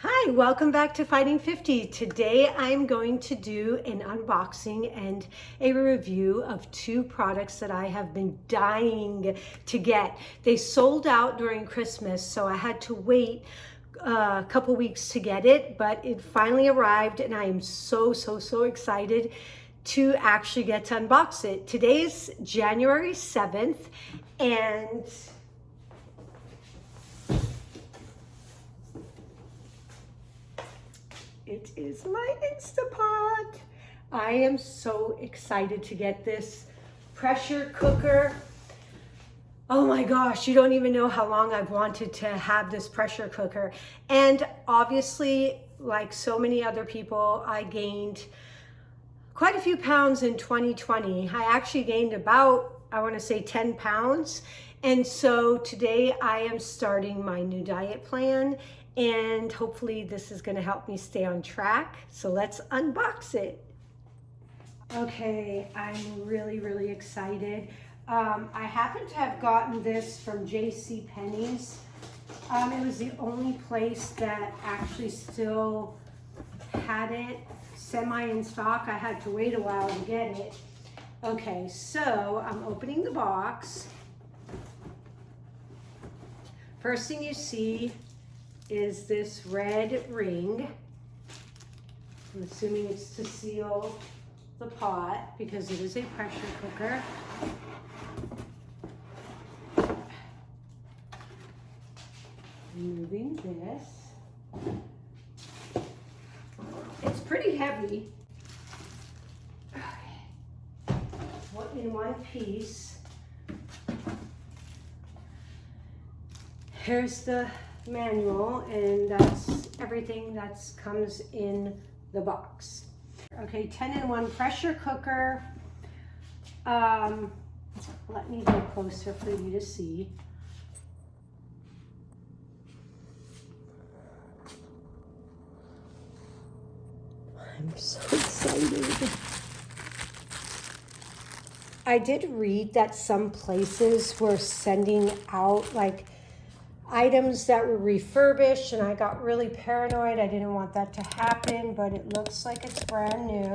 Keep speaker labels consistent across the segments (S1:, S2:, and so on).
S1: Hi, welcome back to Fighting 50. Today I'm going to do an unboxing and a review of two products that I have been dying to get. They sold out during Christmas, so I had to wait a couple weeks to get it, but it finally arrived and I am so excited to actually get to unbox it. Today's January 7th and it is my Instapot. I am so excited to get this pressure cooker. Oh my gosh, you don't even know how long I've wanted to have this pressure cooker. And obviously, like so many other people, I gained quite a few pounds in 2020. I actually gained about, I want to say 10 pounds. And so today I am starting my new diet plan and hopefully this is going to help me stay on track. So let's unbox it. Okay, I'm really excited. I happen to have gotten this from JC Penney's. It was the only place that actually still had it semi in stock. I had to wait a while to get it. Okay, so I'm opening the box. First thing you see is this red ring. I'm assuming it's to seal the pot because it is a pressure cooker. Removing this. It's pretty heavy. What in one piece. Here's the manual, and that's everything that comes in the box. Okay, 10-in-1 pressure cooker. Let me get closer for you to see. I'm so excited. I did read that some places were sending out like items that were refurbished, and I got really paranoid. I didn't want that to happen, but it looks like it's brand new.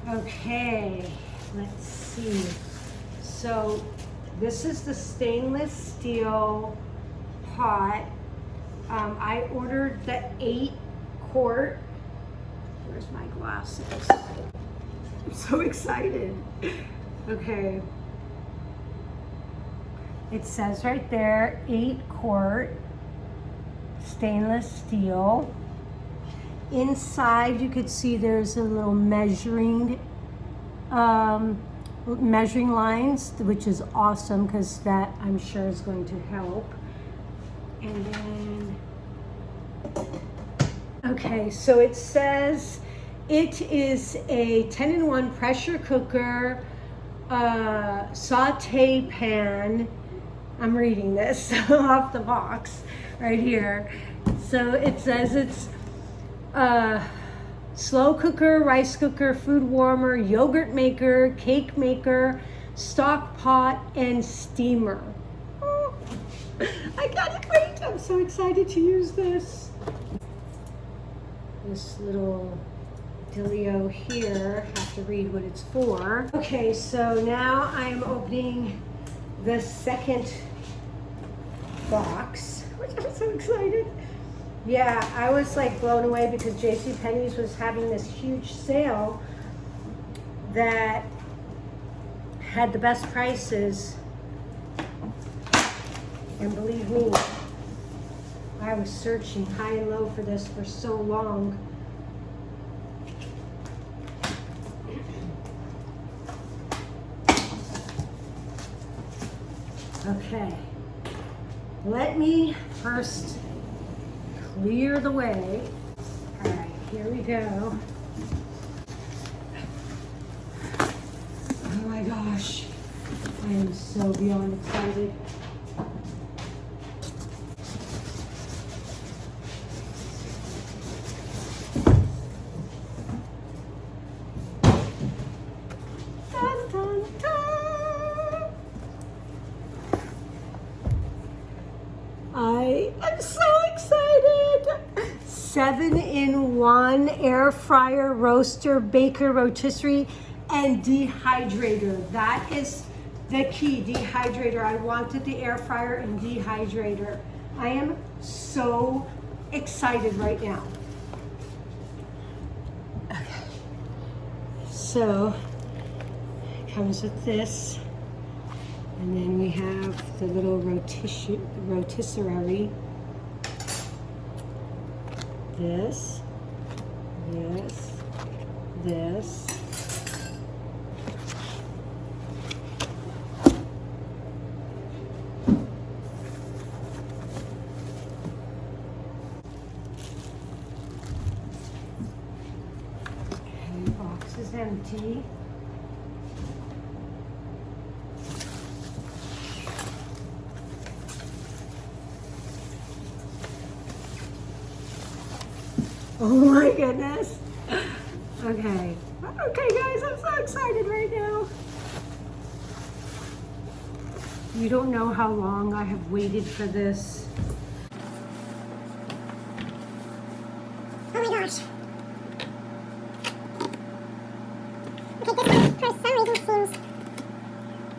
S1: Okay, let's see. So this is the stainless steel pot. I ordered the 8-quart. Where's my glasses? I'm so excited. Okay. It says right there, 8-quart stainless steel. Inside you could see there's a little measuring lines, which is awesome because that I'm sure is going to help. And then, okay, so it says it is a 10-in-1 pressure cooker, saute pan. I'm reading this off the box right here. So it says it's slow cooker, rice cooker, food warmer, yogurt maker, cake maker, stock pot, and steamer. Oh, I gotta wait. I'm so excited to use this. This little dealio here, have to read what it's for. Okay, so now I'm opening the second box, which I'm so excited. Yeah, I was like blown away because JC Penney's was having this huge sale that had the best prices. And believe me, I was searching high and low for this for so long. Okay, let me first clear the way. All right, here we go. Oh my gosh, I am so beyond excited. Dun, dun, dun. I am so excited. 7-in-1 air fryer, roaster, baker, rotisserie, and dehydrator. That is the key, dehydrator. I wanted the air fryer and dehydrator. I am so excited right now. Okay. So, it comes with this. And then we have the little rotisserie. This. Okay, the box is empty. Oh my goodness. Okay, guys, I'm so excited right now. You don't know how long I have waited for this.
S2: Oh my gosh. Okay, this one for some reason seems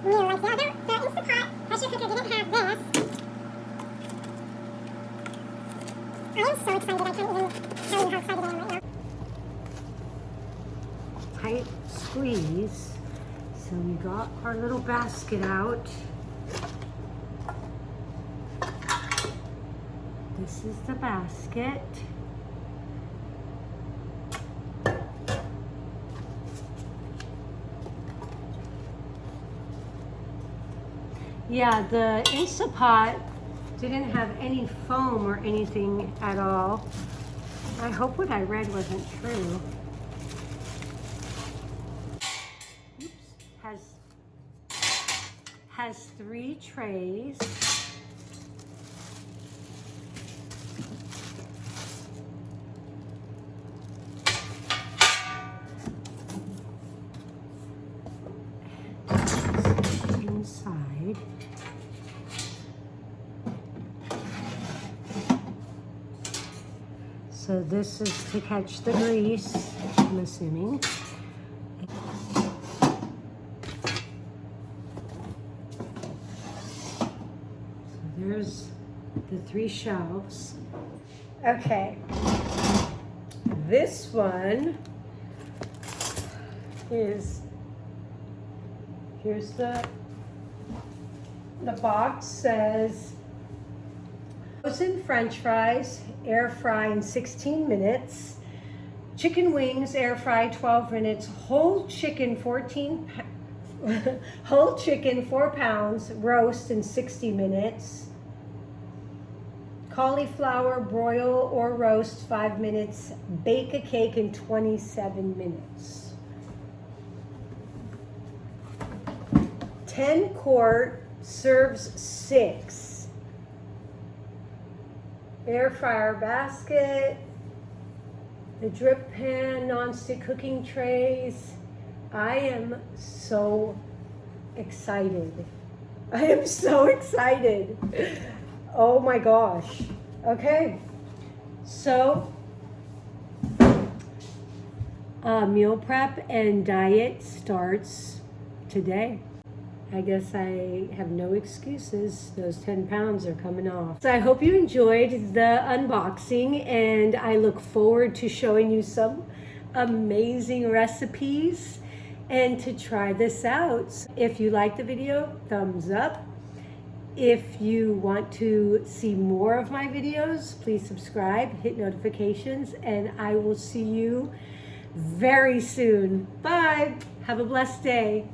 S2: new. Like the Instapot pressure cooker didn't have this. I am so excited, I can't even tell you how excited I am right now.
S1: Tight squeeze. So we got our little basket out. This is the basket. Yeah, the Instapot didn't have any foam or anything at all. I hope what I read wasn't true. Oops. Has 3 trays. Inside. So this is to catch the grease, I'm assuming. So there's the 3 shelves. Okay. This one is, here's the box says frozen French fries, air fry in 16 minutes. Chicken wings, air fry 12 minutes. Whole chicken 4 pounds, roast in 60 minutes. Cauliflower, broil or roast 5 minutes. Bake a cake in 27 minutes. 10 quart, serves 6. Air fryer basket, the drip pan, non-stick cooking trays. I am so excited. I am so excited. Oh my gosh. Okay. So, meal prep and diet starts today. I guess I have no excuses. Those 10 pounds are coming off. So I hope you enjoyed the unboxing, and I look forward to showing you some amazing recipes. and to try this out. If you like the video, thumbs up. If you want to see more of my videos, please subscribe, hit notifications, and I will see you very soon. Bye. Have a blessed day.